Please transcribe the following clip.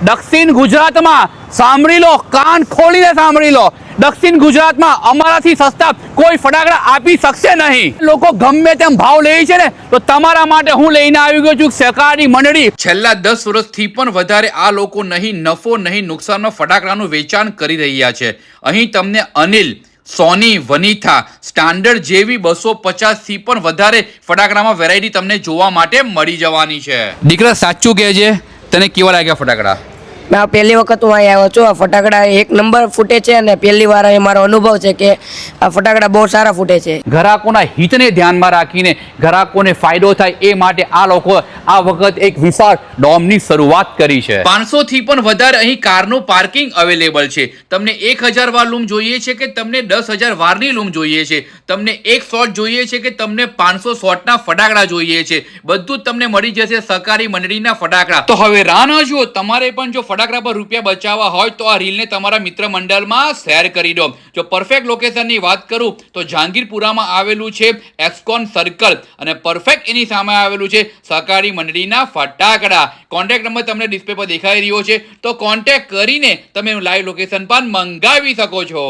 દક્ષિણ ગુજરાતમાં સાંભળી લો, કાન ખોલીને સાંભળી લો, દક્ષિણ ગુજરાતમાં અમારાથી સસ્તા કોઈ ફટાકડા આપી શકશે નહીં. લોકો ગમે તેમ ભાવ લે છે ને, તો તમારા માટે હું લઈને આવી ગયો છું સહકારી મંડળી. છેલ્લા 10 વર્ષથી પણ વધારે આ લોકો નહીં નફો નહીં નુકસાનનો ફટાકડાનું વેચાણ કરી રહ્યા છે. અહીં તમને અનિલ, સોની, વનિથા, સ્ટાન્ડર્ડ જેવી 250 થી પણ વધારે ફટાકડામાં વેરાયટી તમને જોવા માટે મળી જવાની છે. દીકરા સાચું કહેજે, તને કેવા લાગ્યા ફટાકડા? મેં પહેલી વખત હું અહીં આવ્યો છું. આ ફટાકડા એક નંબર ફૂટે છે અને પહેલી વાર અહીં મારો અનુભવ છે કે આ ફટાકડા બહુ સારા ફૂટે છે. ગ્રાહકોના હિતને ધ્યાનમાં રાખીને ગ્રાહકોને ફાયદો થાય એ માટે આ લોકો આ વખત એક વિશાળ ડોમની શરૂઆત કરી છે. 500 થી પણ વધારે અહીં કારનું પાર્કિંગ અવેલેબલ છે. તમને 1000 વાર લૂમ જોઈએ છે કે તમને 10,000 વારની લૂમ જોઈએ છે, તમને એક શોટ જોઈએ છે કે તમને 500 શોટના ફટાકડા જોઈએ છે, બધું જ તમને મળી જશે સહકારી મંડળીના ફટાકડા. તો હવે રાહ ન જુઓ, તમારે પણ જો ફટાકડા પર રૂપિયા બચાવવા હોય તો આ રીલને તમારા મિત્ર મંડળમાં શેર કરી દો. જો પરફેક્ટ લોકેશનની વાત કરું તો જહાંગીરપુરામાં આવેલું છે એક્સકોન સર્કલ અને પરફેક્ટ એની સામે આવેલું છે સહકારી મંડળીના ફટાકડા. કોન્ટેક્ટ નંબર તમને ડિસ્પ્લે પર દેખાઈ રહ્યો છે, તો કોન્ટેક્ટ કરીને તમે લાઈવ લોકેશન પર મંગાવી શકો છો.